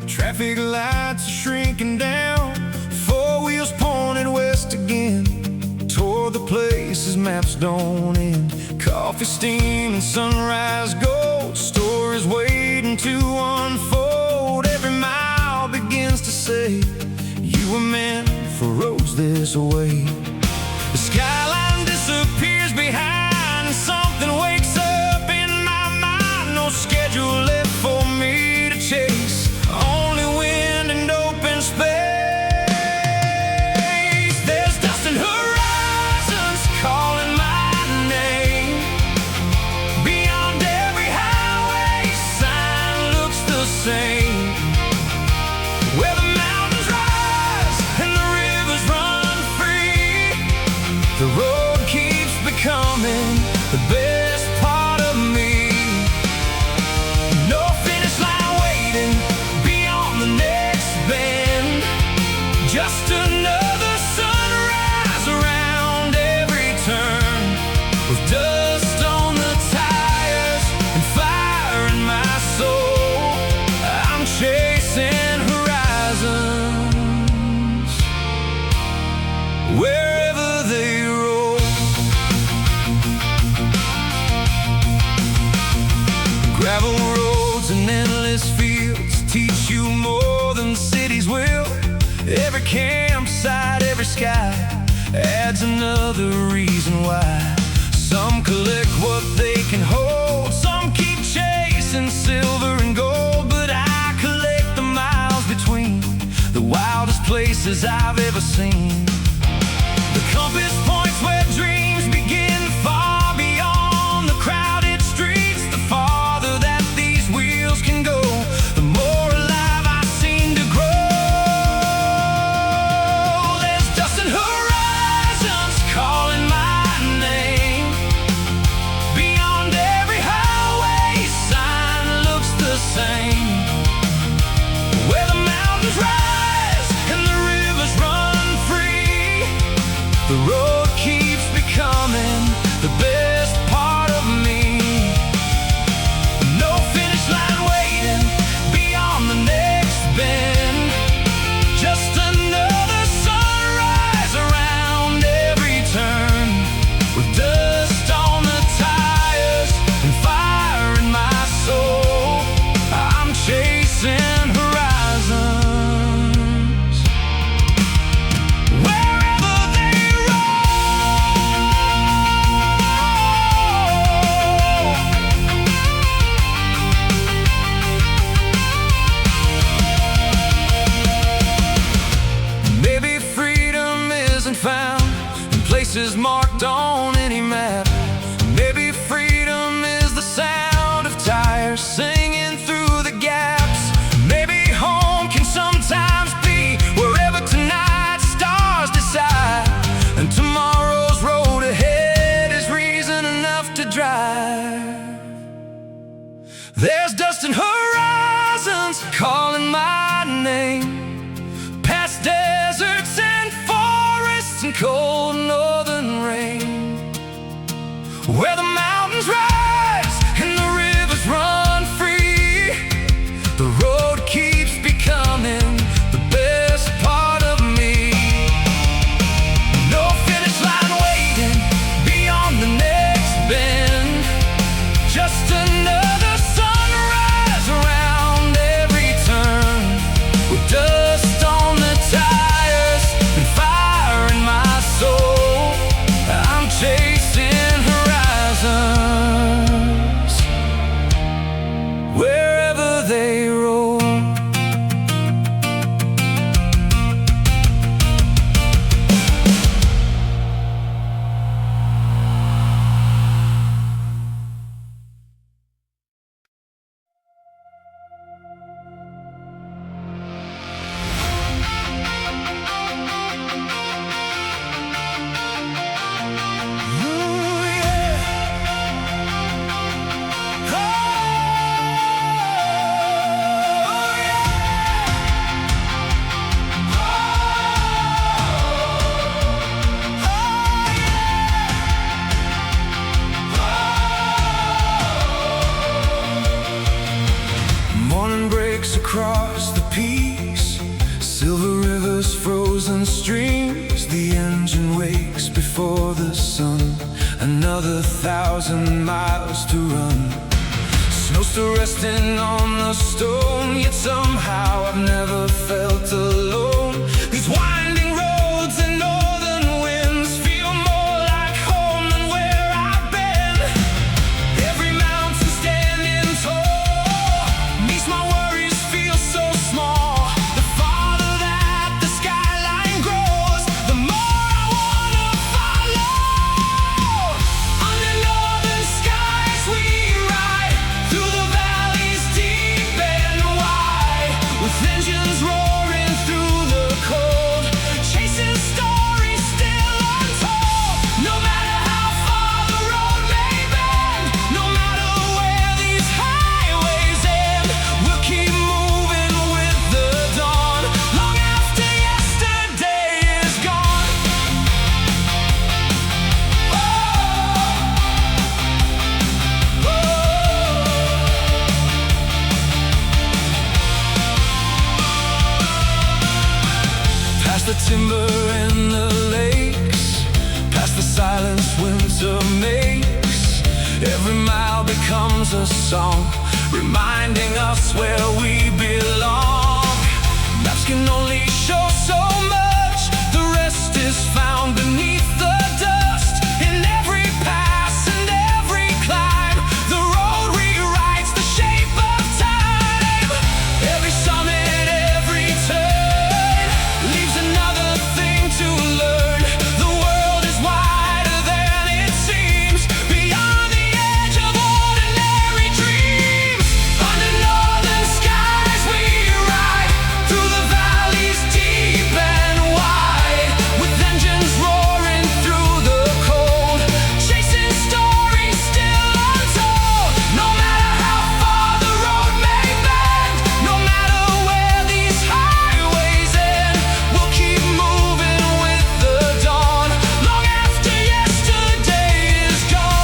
Traffic lights are shrinking down, four wheels pointed west again, toward the places maps don't end. Coffee steam and sunrise gold, stories waiting to unfold. Every mile begins to say, you were meant for roads this way. The skyline disappears behind, and something wakes up in my mind. No schedule left for me to chase, only wind and open space. There's dust and horizons calling my name. Beyond every highway sign looks the same, where the mountains rise and the rivers run free. The road keeps becoming the best part of me. No finish line waiting beyond the next bend, just another sunrise around every turn. With dust on the tires and fire in my soul, I'm chasing horizons wherever they roll. Gravel roads and endless fields teach you more than cities will. Every campsite, every sky adds another reason why. Some collect what they can hold, some keep chasing silver and gold, but I collect the miles between the wildest places I've ever seen. The compass points where dreams begin, far beyond the crowded streets. The farther that these wheels can go, the more alive I seem to grow. There's dust and horizons calling my name. Beyond every highway sign looks the same, where the mountains rise and the rivers run free. The road keeps becoming the best part of me. No finish line waiting beyond the next bend, just another sunrise around every turn. With dust on the tires and fire in my soul, I'm chasing horizons wherever they roll. Maybe freedom isn't found in places marked on any map. Maybe freedom is the sound of tires singing through the gaps. Maybe home can sometimes be wherever tonight's stars decide, and tomorrow's road ahead is reason enough to drive. There's dust and horizons calling my name, past deserts and forests and cold northern rain. rivers, frozen streams. The engine wakes before the sun. Another 1,000 miles to run. Snow still resting on the stone, yet somehow I've never felt alone. These winding roads and northern winds feel more like home than where I've been. Every mountain standing tall makes my worries feel so small. The farther that the skyline grows, the more I wanna follow. Under northern skies we ride, through the valleys deep and wide, with engines roaring through the cold, chasing stories still untold. No matter how far the road may bend, no matter where these highways end, we'll keep moving with the dawn, long after yesterday is gone. Past the timber and the lakes, past the silence winter makes, every mile becomes a song, reminding us where we belong. Maps can only show so much, the rest is found beneath the dust. In every pass and every climb, the road rewrites the shape of time. Every summit, every turn leaves another thing to learn. The world is wider than it seems, beyond the edge of ordinary dreams. Under northern skies we ride, through the valleys deep and wide, with engines roaring through the cold, chasing stories still untold. No matter how far the road may bend, no matter where these highways end, we'll keep moving with the dawn, long after yesterday is gone.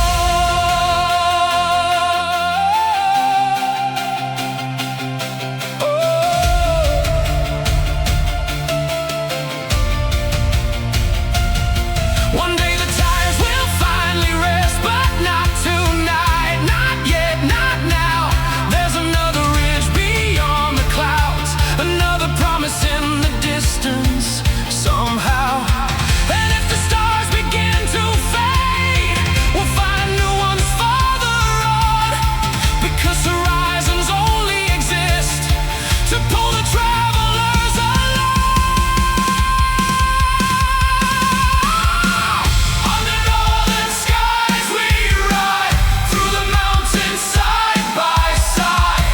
One day the tires will finally rest, but not tonight, not yet, not now. There's another ridge beyond the clouds, another promise in the distance somehow. And if the stars begin to fade, we'll find new ones farther on, because horizons only exist to pull the travelers along. Under northern skies we ride, through the mountains side by side,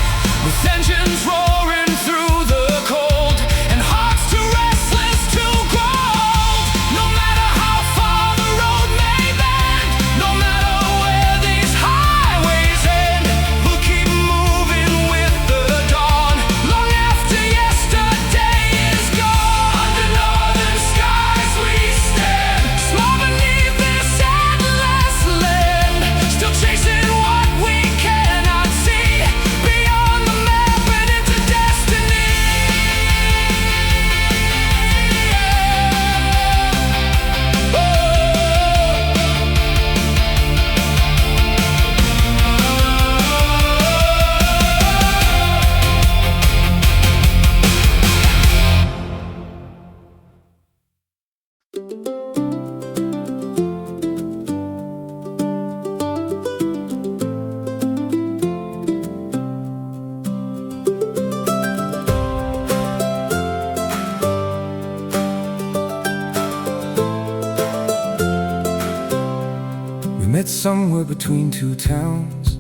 with engines roaring through the cold, and hearts too restless to grow old. No matter how far the road may bend, no matter where these highways end, we'll keep moving with the dawn, long after yesterday is gone. Under northern skies we stand, small beneath this endless land, still chasing what we cannot see, beyond the map and into destiny. We met somewhere between two towns,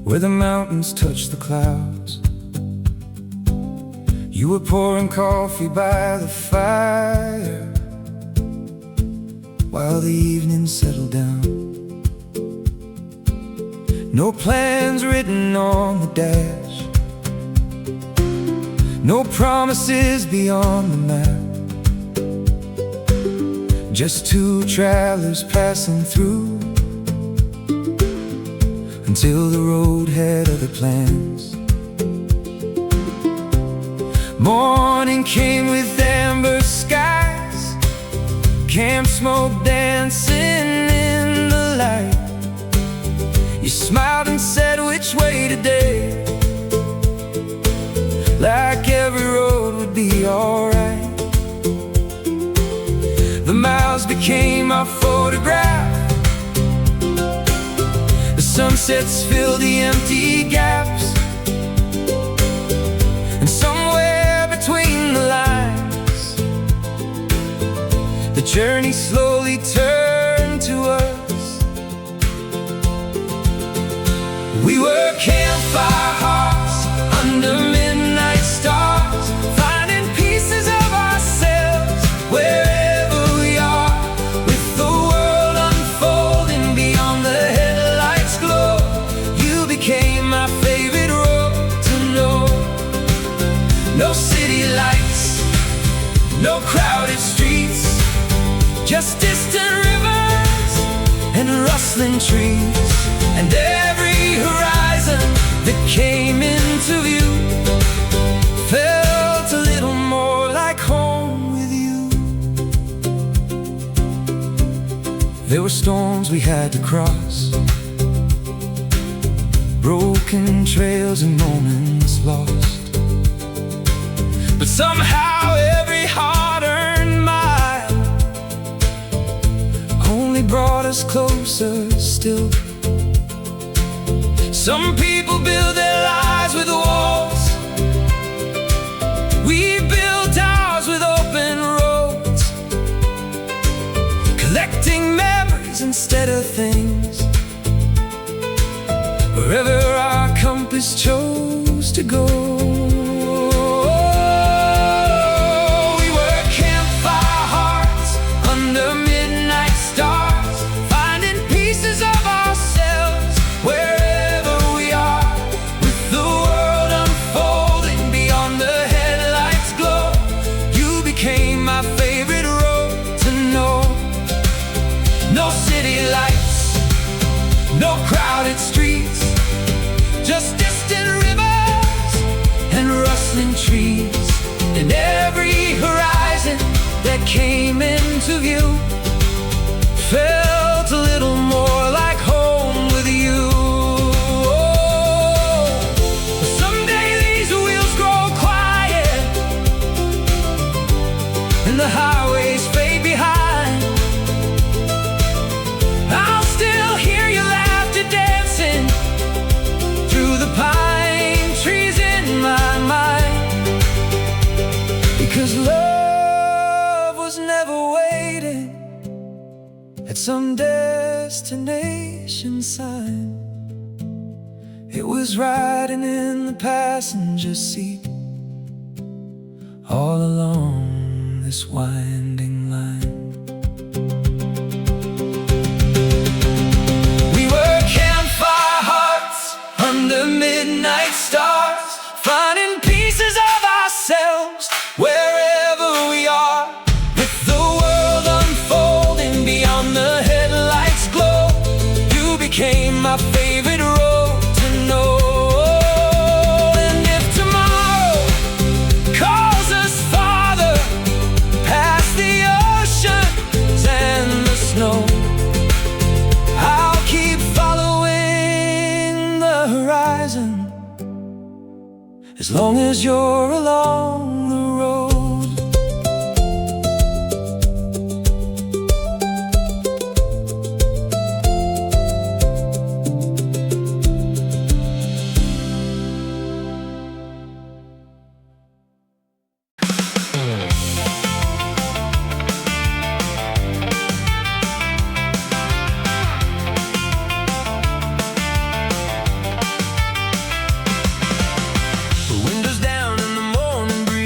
where the mountains touch the clouds. You were pouring coffee by the fire, while the evening settled down. No plans written on the dash, no promises beyond the map. Just two travelers passing through, until the road had other plans. Morning came with amber skies, camp smoke dancing in the light. You smiled and said, which way today? Like every road would be alright. The miles became our photograph. The sunsets filled the empty gaps. And somewhere between the lines, the journey slowly turned to us. We were campfire hearts under midnight stars, finding pieces of ourselves wherever we are, with the world unfolding beyond the headlights' glow. You became my favorite road to know. No city lights, no crowded streets, just distant rivers and rustling trees. And every horizon that came into view felt a little more like home with you. There were storms we had to cross, broken trails and moments lost, but somehow every hard-earned mile only brought us closer still. Some people build their lives with walls, we built ours with open roads, collecting memories instead of things, wherever our compass chose to go. We were campfire hearts under midnight stars, finding pieces of ourselves wherever we are, with the world unfolding beyond the headlights' glow. You became my favorite road to know. No city lights, no crowded streets, just distant rivers and rustling trees. And every horizon that came into view felt a little more like home with you. Someday these wheels grow quiet and the highways fade behind. I'll still hear your laughter dancing through the pine trees in my mind, because love was never waiting at some destination sign. It was riding in the passenger seat all along this winding line. We were campfire hearts under midnight stars, finding pieces of ourselves wherever we are, with the world unfolding beyond the headlights' glow. You became my favorite road to know. And if tomorrow calls us farther, past the oceans and the snow, I'll keep following the horizon as long as you're along the road. Windows down and the morning breeze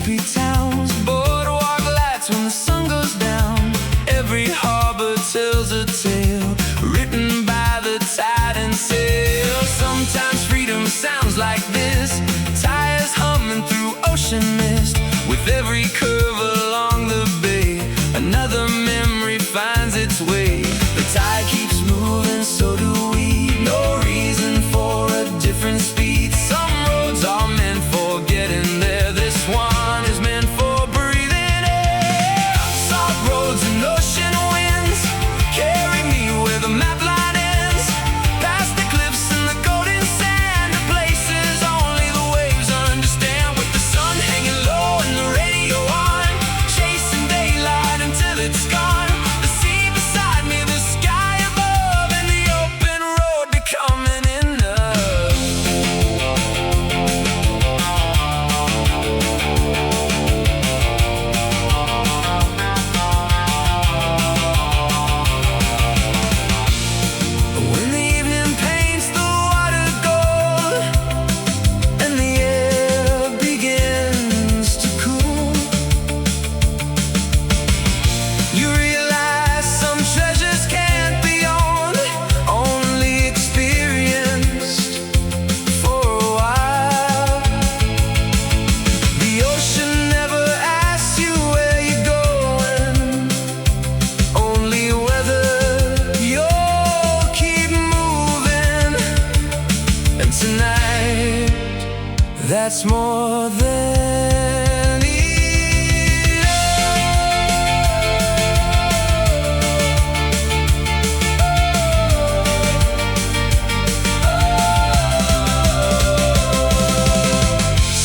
sleepy towns, boardwalk lights when the sun goes down. Every harbor tells a tale written by the tide and sail. Sometimes freedom sounds like this, tires humming through ocean mist. With every curve along the bay, another memory finds its way. The tide keeps moving, so do we. No reason for a different speed. Some roads are meant for getting there, this one is meant for breathing air. Salt roads and ocean winds carry me where the map line ends, past the cliffs and the golden sand, to places only the waves understand. With the sun hanging low and the radio on, chasing daylight until it's gone. The sea beside me, the sky above, and the open road becoming enough. When the evening paints the water gold and the air begins to cool, you realize some treasures can't be owned, only experienced for a while. The ocean never asks you where you're going, only whether you'll keep moving. And tonight, that's more than enough.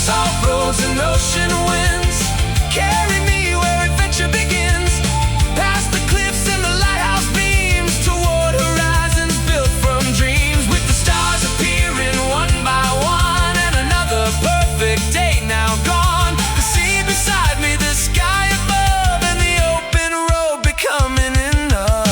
Salt roads and ocean winds carry me where adventure begins, past the cliffs and the lighthouse beams, toward horizons built from dreams. With the stars appearing one by one, and another perfect day now gone. The sea beside me, the sky above, and the open road becoming enough.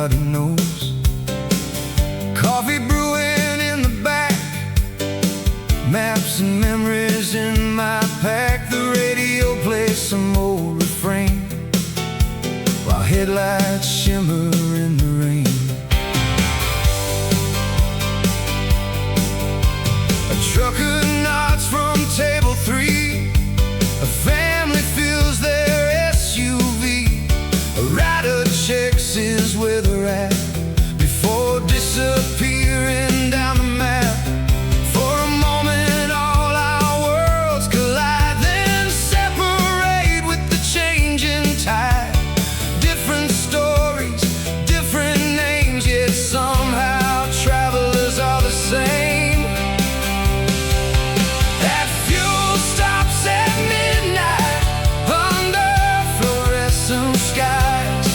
nobody knows. Coffee brewing in the back, maps and memories in my pack. The radio plays some old refrain while headlights shimmer in the rain. A trucker nods from table 3. A family fills their SUV. A rider checks his weather app before disappearing down the map. For a moment all our worlds collide, then separate with the changing tide. Different stories, different names, yet somehow travelers are the same. At fuel stops at midnight under fluorescent skies,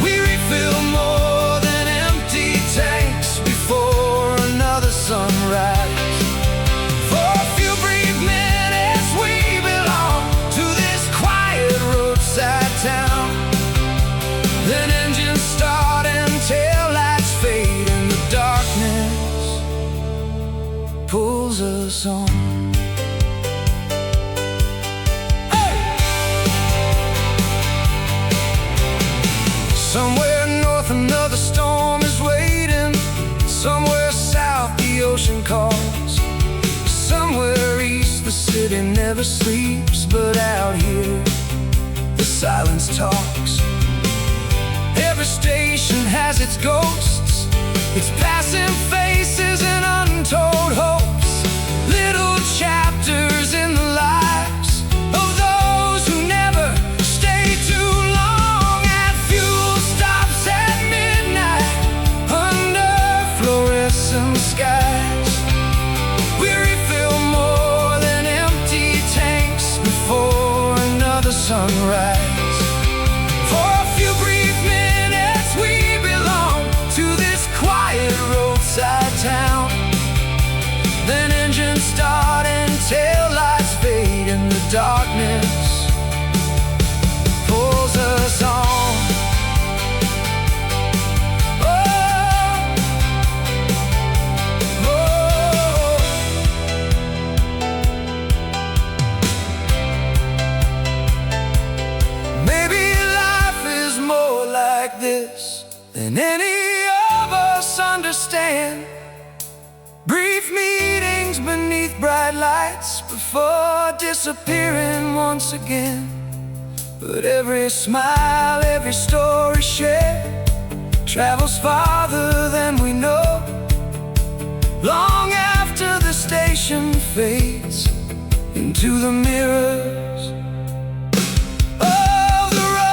we refill more than empty tanks before another sunrise. For a few brief minutes we belong to this quiet roadside town. Then engines start and taillights fade, and the darkness pulls us on. Somewhere north another storm is waiting. Somewhere south the ocean calls. Somewhere east the city never sleeps. But out here the silence talks. Every station has its ghosts, its passing faces and untold hopes. Little chapters in the lives of those who never stay too long. At fuel stops at midnight under fluorescent skies, we refill more than empty tanks before another sunrise. For a few brief minutes we belong to this quiet roadside town. Then engines start and taillights fade, and the darkness pulls us on. Oh, oh. Maybe life is more like this than any of us understand. Brief meetings beneath bright lights before disappearing once again. But every smile, every story shared travels farther than we know. Long after the station fades into the mirrors of the road.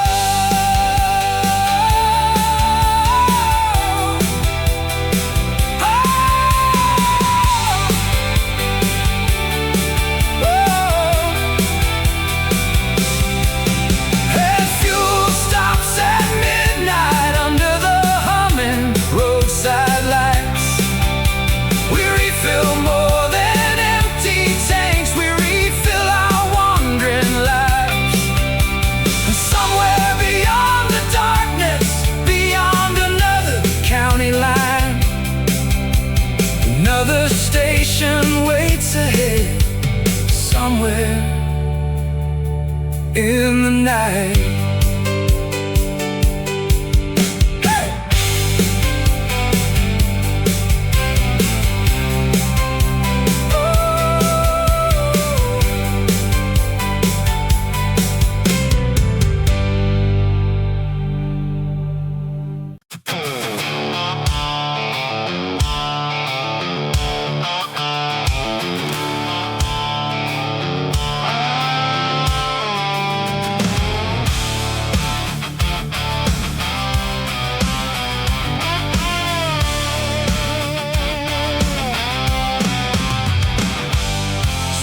And fuel stops at midnight under the humming roadside lights. We refill more than empty tanks. We refill our wandering lives. And somewhere beyond the darkness, beyond another county line, another station waits ahead. Somewhere in the night. Hey!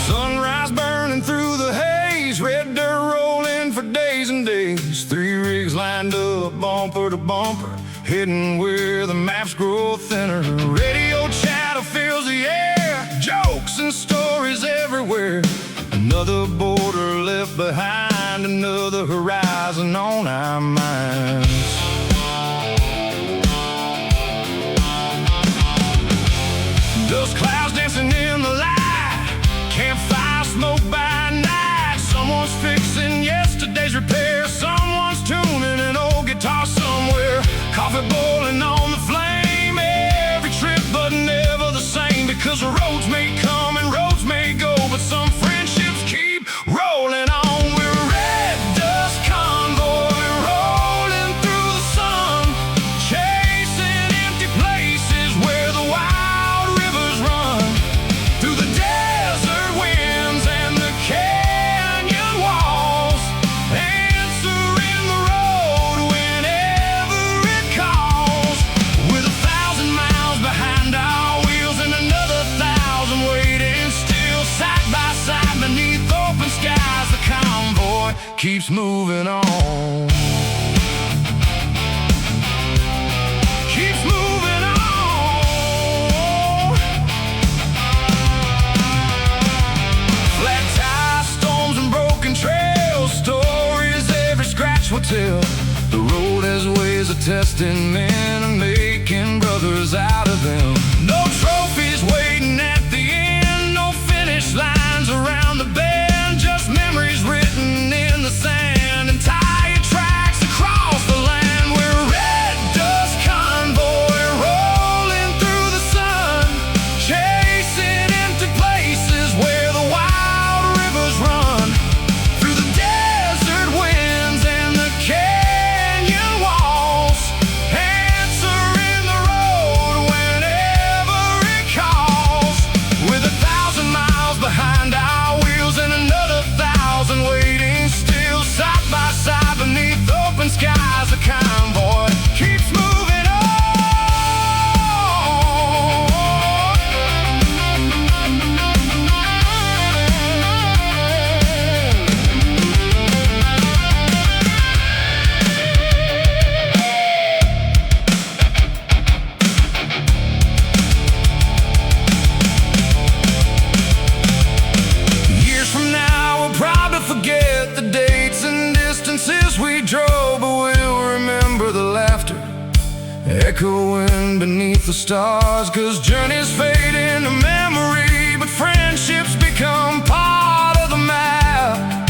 Sunrise burning through the haze, red dirt rolling for days and days. 3 rigs lined up, bumper to bumper, heading where the maps grow thinner. Radio chatter fills the air, jokes and stories everywhere. Another border left behind, another horizon on our minds. tell. The road has ways of testing men and making brothers out of them. No trophies waiting at the end, no finish lines around the bend, just memories written in the sand and tire tracks across the land. We're a red dust convoy rolling through the sun, chasing empty places where the wild rivers run, through the desert winds and the canyon walls, answering the road whenever it calls. With 1,000 miles behind our wheels and another 1,000 waiting still, side by side beneath open skies, the convoy keeps moving on. Years from now, we'll probably forget the dates and distances we drove, but we'll remember the laughter echoing beneath the stars. 'Cause journeys fade into memory, but friendships become part of the map,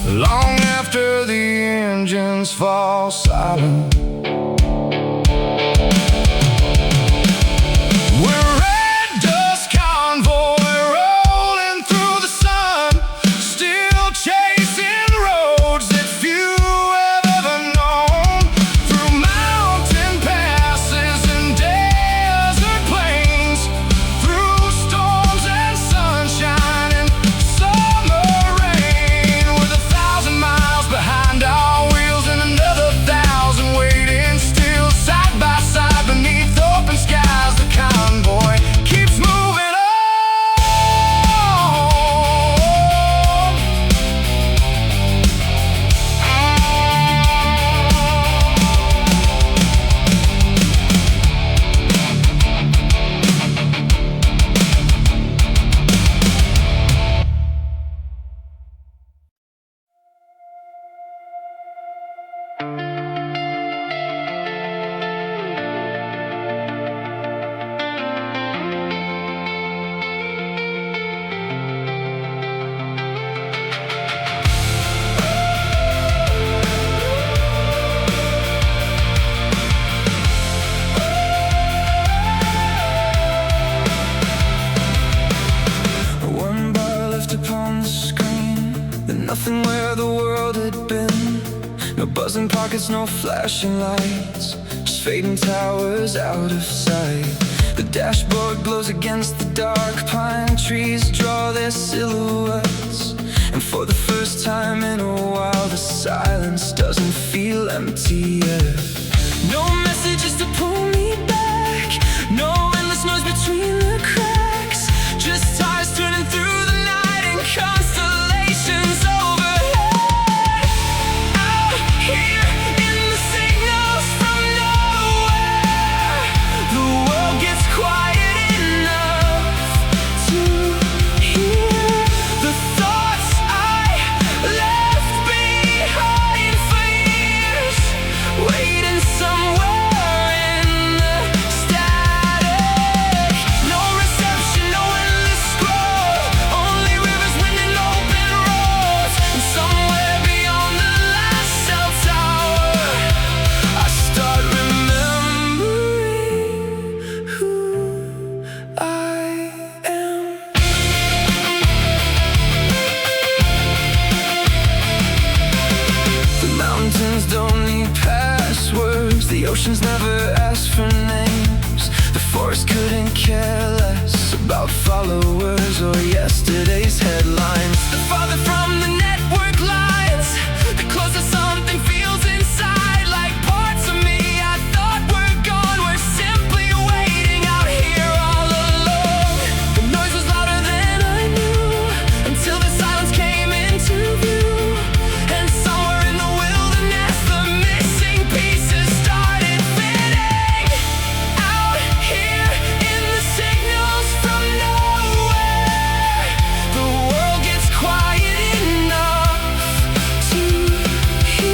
long after the engines fall silent. We're a red dust convoy rolling through the sun, still chasing roads that few have ever known, through mountain passes and desert plains, through storms and sunshine and summer rain. With 1,000 miles behind our wheels and another 1,000 waiting still, side by side beneath open skies, the convoy keeps moving on. One bar left upon the screen, then nothing where the world had been. No buzzing pockets, no flashing lights, just fading towers out of sight. The dashboard glows against the dark, pine trees draw their silhouettes, and for the first time in a while the silence doesn't feel empty yet. No messages to pull me back, no endless noise between the cracks, just tires turning through the night and constellations overhead. Out here in the signals from nowhere, the world gets quiet enough to hear the thoughts I left behind for years, waiting somewhere in the static. No reception, no endless scroll, only rivers, wind and open roads. And somewhere beyond the last cell tower, I start remembering who I am. The mountains don't need passwords, the oceans never ask for names, the forest couldn't care less about followers or yesterday's headlines. The farther from the network lines, the closer something feels inside, like parts of me I thought were gone, were simply waiting out here all alone. The noise was louder than I knew, until the silence came into view, and somewhere in the wilderness the missing pieces started fitting. Out here in the signals from nowhere, the world gets quiet enough to hear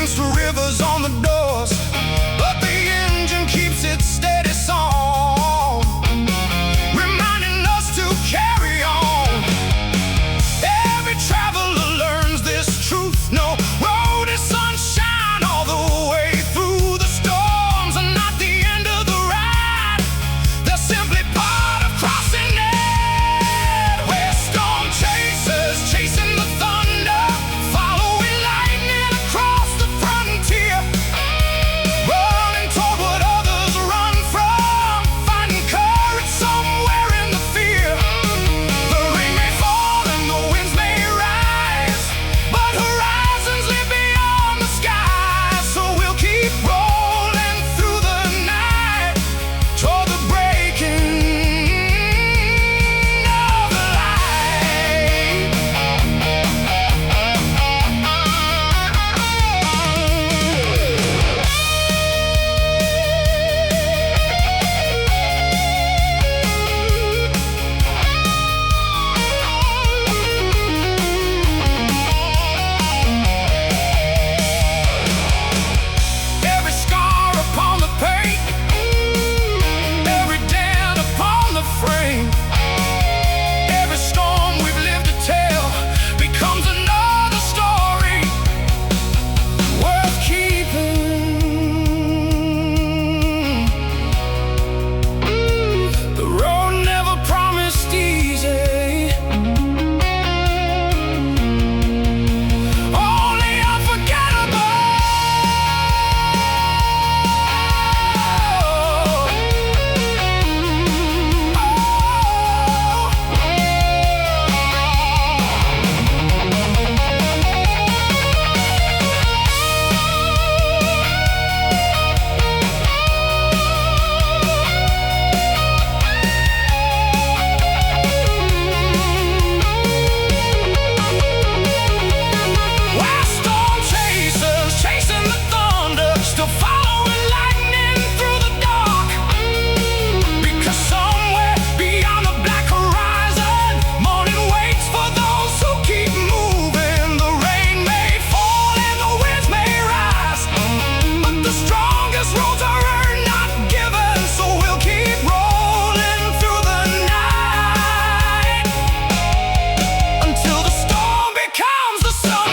against the rivers on the doors, but the engine keeps its steady song, reminding us to carry on. Every traveler learns this truth: no road is sunshine all the way through. The storms are not the end of the ride, they're simply part of crossing it. We're storm chasers, chasing the thunder, following lightning across the frontier, running toward what others run from, finding courage somewhere in the fear. The rain may fall and the winds may rise, but horizons live beyond the sky. So we'll keep rolling through the night toward the breaking of the light. Every scar upon the paint, every dent upon the frame, every storm we've lived to tell becomes another story worth keeping. The road never promised easy, only unforgettable. We're storm chasers, chasing the thunder, still following lightning through the dark. Because somewhere beyond the black horizon, morning waits for those who keep moving. The rain may fall and the winds may rise, but the strongest roads are earned, not given. So we'll keep rolling through the night until the storm becomes the sunrise.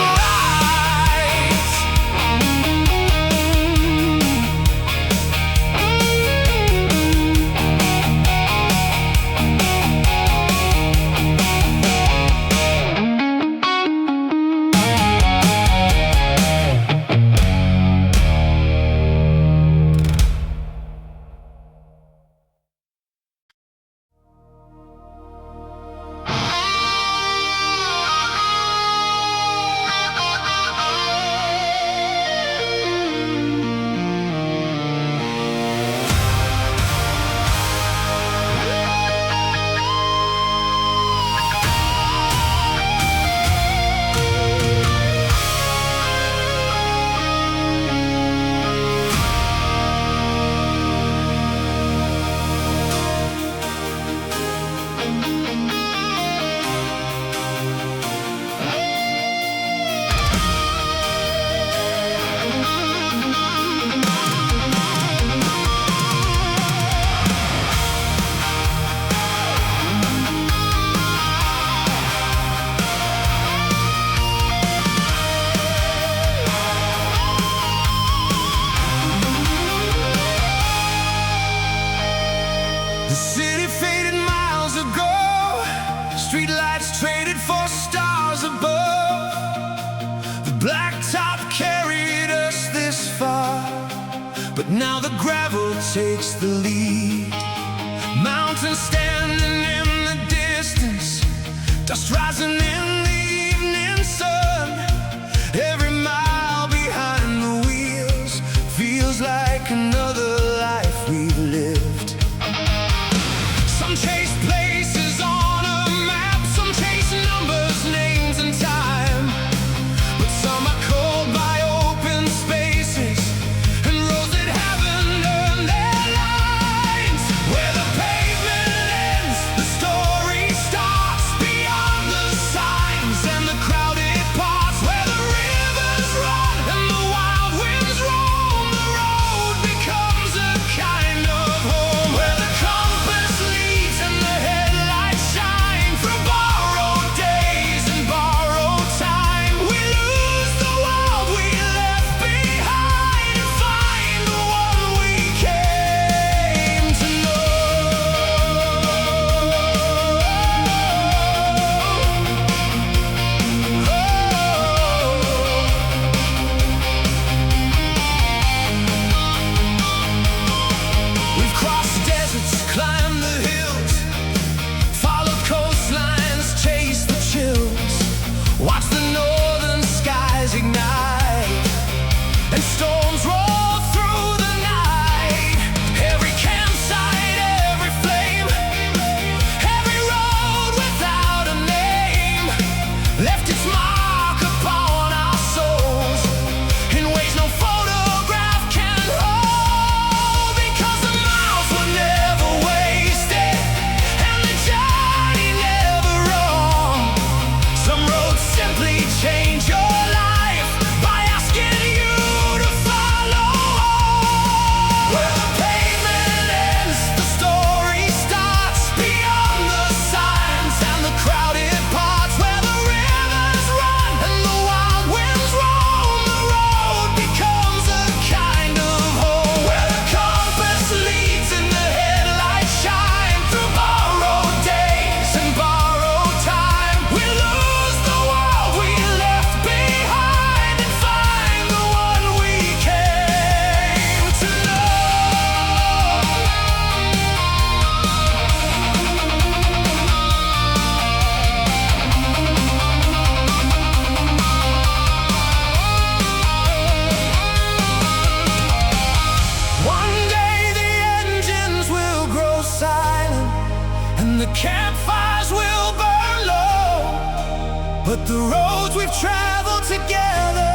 The city faded miles ago, streetlights traded for stars above. The blacktop carried us this far, but now the gravel takes the lead. Mountains standing in the distance, dust rising in the evening sun. Every mile behind the wheels feels like another life we've lived. Some chase places on a map, some chase numbers, names, and time. But some are called by open spaces and roads that haven't earned their lines. Where the pavement ends, the story starts beyond the sign. the campfires will burn low, but the roads we've traveled together